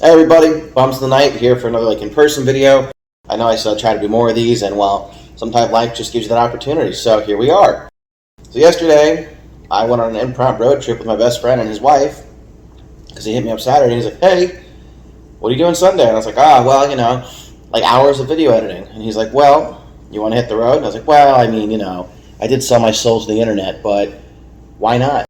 Hey everybody, Bums of the Night here for another in-person video. I know I still try to do more of these, and well, sometimes life just gives you that opportunity, so here we are. So yesterday, I went on an impromptu road trip with my best friend and his wife, because he hit me up Saturday, and he's like, hey, what are you doing Sunday? And I was like, well, like hours of video editing. And he's like, well, you want to hit the road? And I was like, well, I mean, I did sell my soul to the internet, but why not?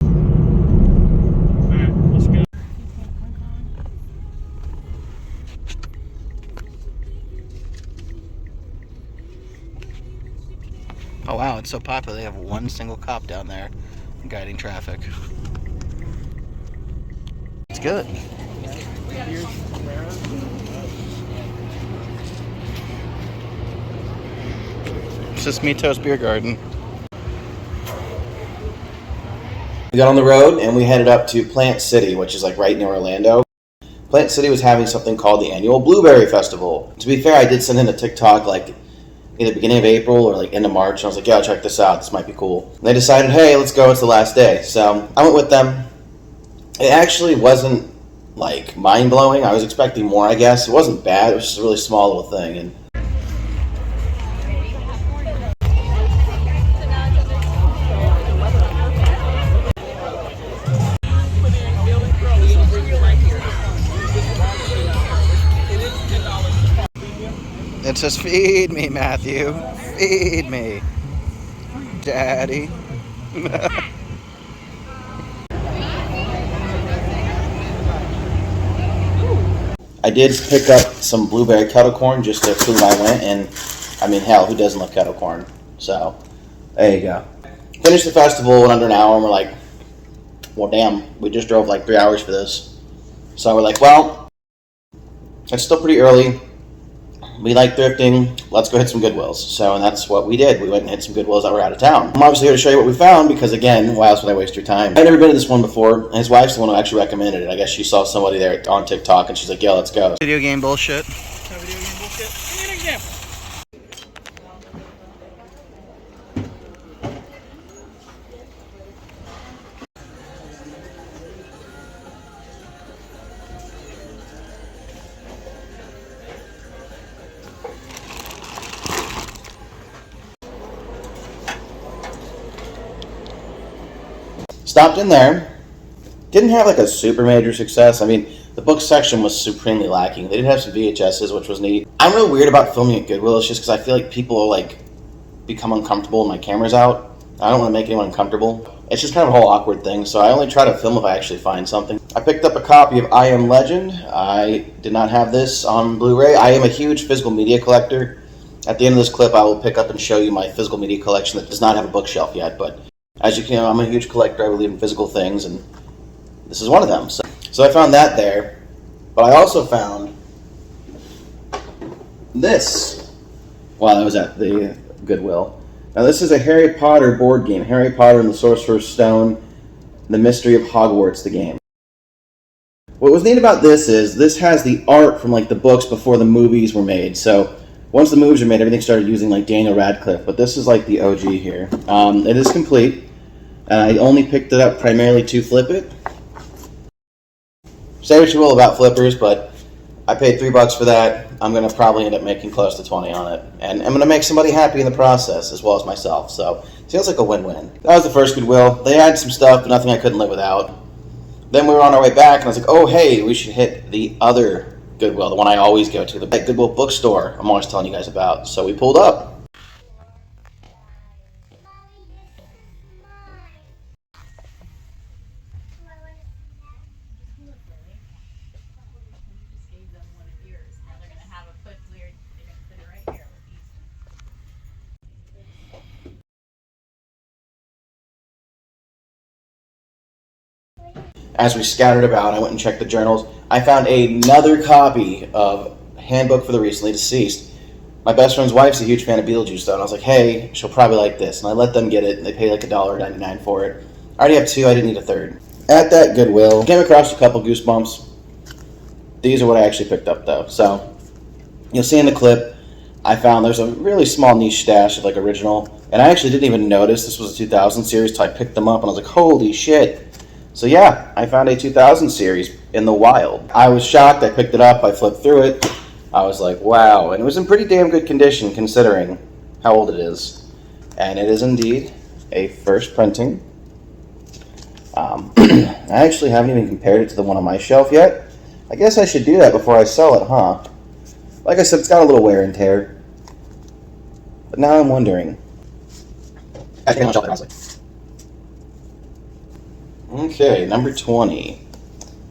Oh wow, it's so popular. They have one single cop down there guiding traffic. It's good. It's just Mitos Beer Garden. We got on the road and we headed up to Plant City, which is like right near Orlando. Plant City was having something called the annual Blueberry Festival. To be fair, I did send in a TikTok like either beginning of April or like end of March, and I was like, yeah, check this out, this might be cool. And they decided, hey, let's go, it's the last day. So I went with them. It actually wasn't like mind-blowing. I was expecting more, I guess. It wasn't bad, it was just a really small little thing. And it says, feed me, Matthew. Feed me, Daddy. I did pick up some blueberry kettle corn just to prove I went, and I mean, hell, who doesn't love kettle corn? So, there you go. Finished the festival in under an hour, and we're like, well, damn, we just drove like 3 hours for this. So we're like, well, it's still pretty early. We like thrifting, let's go hit some Goodwills. So, and that's what we did. We went and hit some Goodwills that were out of town. I'm obviously here to show you what we found because, again, why else would I waste your time? I'd never been to this one before, and his wife's the one who actually recommended it. I guess she saw somebody there on TikTok, and she's like, yeah, let's go. Video game bullshit. Video game bullshit? Give me an example. Stopped in there. Didn't have like a super major success. I mean, the book section was supremely lacking. They did have some VHSs, which was neat. I'm real weird about filming at Goodwill. It's just because I feel like people will like become uncomfortable when my camera's out. I don't want to make anyone uncomfortable. It's just kind of a whole awkward thing. So I only try to film if I actually find something. I picked up a copy of I Am Legend. I did not have this on Blu-ray. I am a huge physical media collector. At the end of this clip, I will pick up and show you my physical media collection that does not have a bookshelf yet, but as you can know, I'm a huge collector. I believe in physical things, and this is one of them. So I found that there, but I also found this while I was at the Goodwill. Now this is a Harry Potter board game, Harry Potter and the Sorcerer's Stone, The Mystery of Hogwarts, the game. What was neat about this is this has the art from like the books before the movies were made. So once the movies were made, everything started using like Daniel Radcliffe, but this is like the OG here. It is complete. And I only picked it up primarily to flip it. Say what you will about flippers, but I paid $3 for that. I'm going to probably end up making close to 20 on it. And I'm going to make somebody happy in the process, as well as myself. So, it feels like a win-win. That was the first Goodwill. They had some stuff, but nothing I couldn't live without. Then we were on our way back, and I was like, oh, hey, we should hit the other Goodwill, the one I always go to, the Goodwill bookstore I'm always telling you guys about. So we pulled up. As we scattered about, I went and checked the journals. I found another copy of Handbook for the Recently Deceased. My best friend's wife's a huge fan of Beetlejuice, though, and I was like, hey, she'll probably like this. And I let them get it, and they paid like $1.99 for it. I already have two, I didn't need a third. At that Goodwill, came across a couple Goosebumps. These are what I actually picked up, though. So, you'll see in the clip, I found there's a really small niche stash of like original, and I actually didn't even notice this was a 2000 series, so I picked them up, and I was like, holy shit. So yeah, I found a 2000 series. in the wild. I was shocked. I picked it up. I flipped through it. I was like, wow. And it was in pretty damn good condition considering how old it is. And it is indeed a first printing. I actually haven't even compared it to the one on my shelf yet. I guess I should do that before I sell it, huh? Like I said, it's got a little wear and tear. But now I'm wondering. Okay, number 20.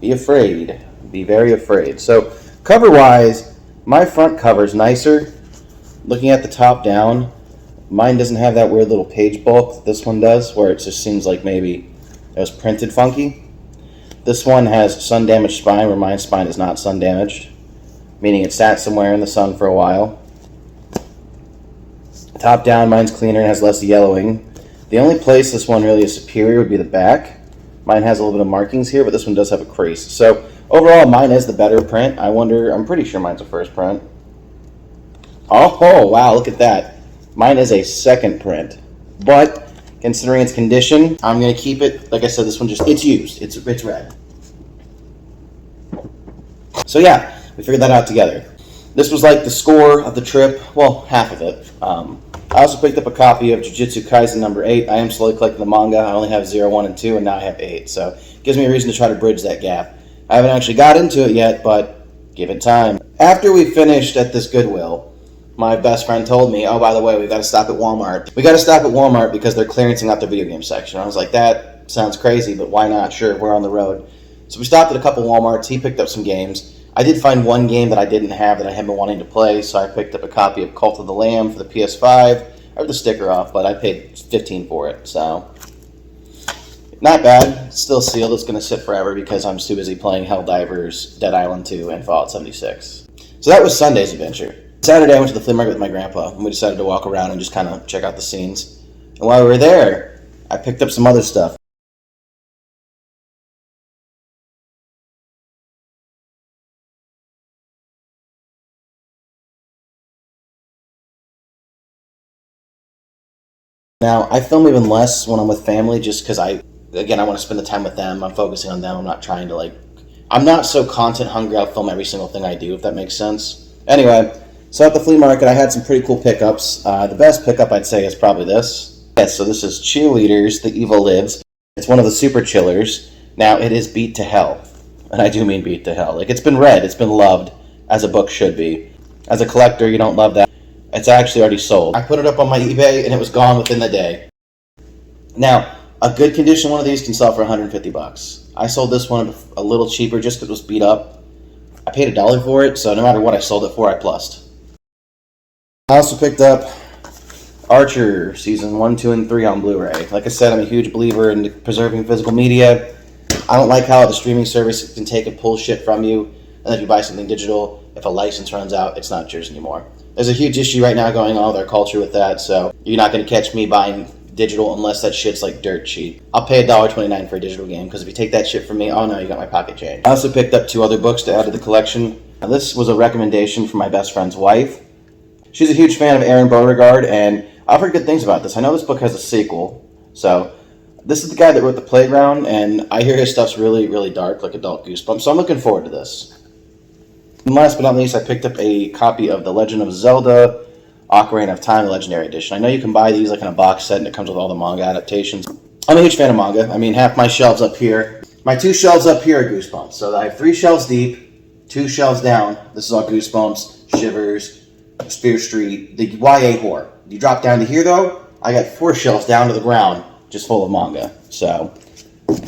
Be afraid. Be very afraid. So, cover-wise, my front cover's nicer. Looking at the top down, mine doesn't have that weird little page bulk that this one does, where it just seems like maybe it was printed funky. This one has sun-damaged spine, where my spine is not sun-damaged, meaning it sat somewhere in the sun for a while. Top down, mine's cleaner and has less yellowing. The only place this one really is superior would be the back. Mine has a little bit of markings here, but this one does have a crease. So overall, mine is the better print. I'm pretty sure mine's a first print. Oh, wow, look at that. Mine is a second print. But considering its condition, I'm going to keep it. Like I said, this one it's used. It's red. So yeah, we figured that out together. This was like the score of the trip. Well, half of it. I also picked up a copy of Jujutsu Kaisen number 8. I am slowly collecting the manga. I only have 0, 1, and 2, and now I have 8. So it gives me a reason to try to bridge that gap. I haven't actually got into it yet, but give it time. After we finished at this Goodwill, my best friend told me, oh, by the way, we got to stop at Walmart. We got to stop at Walmart because they're clearancing out their video game section. I was like, that sounds crazy, but why not? Sure, we're on the road. So we stopped at a couple Walmarts. He picked up some games. I did find one game that I didn't have that I had been wanting to play, so I picked up a copy of Cult of the Lamb for the PS5. I have the sticker off, but I paid $15 for it, so not bad. It's still sealed. It's going to sit forever because I'm too busy playing Helldivers, Dead Island 2, and Fallout 76. So that was Sunday's adventure. Saturday, I went to the flea market with my grandpa, and we decided to walk around and just kind of check out the scenes. And while we were there, I picked up some other stuff. Now, I film even less when I'm with family just because I want to spend the time with them. I'm focusing on them. I'm not trying to, I'm not so content hungry. I'll film every single thing I do, if that makes sense. Anyway, so at the flea market, I had some pretty cool pickups. The best pickup, I'd say, is probably this. Yes, so this is Cheerleaders, The Evil Lives. It's one of the super chillers. Now, it is beat to hell. And I do mean beat to hell. It's been read. It's been loved, as a book should be. As a collector, you don't love that. It's actually already sold. I put it up on my eBay, and it was gone within the day. Now, a good condition one of these can sell for $150. I sold this one a little cheaper just because it was beat up. I paid $1 for it, so no matter what I sold it for, I plussed. I also picked up Archer Season 1, 2, and 3 on Blu-ray. Like I said, I'm a huge believer in preserving physical media. I don't like how the streaming service can take and pull shit from you, and if you buy something digital, if a license runs out, it's not yours anymore. There's a huge issue right now going on with our culture with that, so you're not going to catch me buying digital unless that shit's dirt cheap. I'll pay $1.29 for a digital game, because if you take that shit from me, oh no, you got my pocket change. I also picked up 2 other books to add to the collection. Now, this was a recommendation from my best friend's wife. She's a huge fan of Aaron Beauregard, and I've heard good things about this. I know this book has a sequel, so this is the guy that wrote The Playground, and I hear his stuff's really, really dark, like adult Goosebumps, so I'm looking forward to this. And last but not least, I picked up a copy of The Legend of Zelda Ocarina of Time Legendary Edition. I know you can buy these in a box set, and it comes with all the manga adaptations. I'm a huge fan of manga. I mean, half my shelves up here. My 2 shelves up here are Goosebumps. So I have 3 shelves deep, 2 shelves down. This is all Goosebumps, Shivers, Spear Street, the YA horror. You drop down to here, though, I got 4 shelves down to the ground, just full of manga. So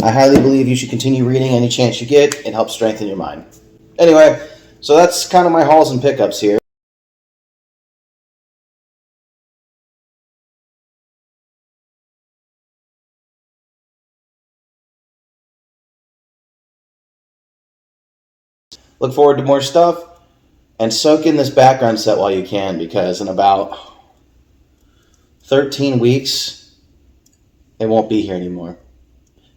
I highly believe you should continue reading any chance you get. It helps strengthen your mind. Anyway, so that's kind of my hauls and pickups here. Look forward to more stuff, and soak in this background set while you can, because in about 13 weeks, it won't be here anymore.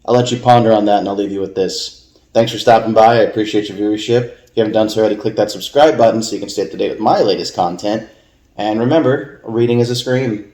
I'll let you ponder on that, and I'll leave you with this. Thanks for stopping by. I appreciate your viewership. If you haven't done so already, click that subscribe button so you can stay up to date with my latest content. And remember, reading is a scream.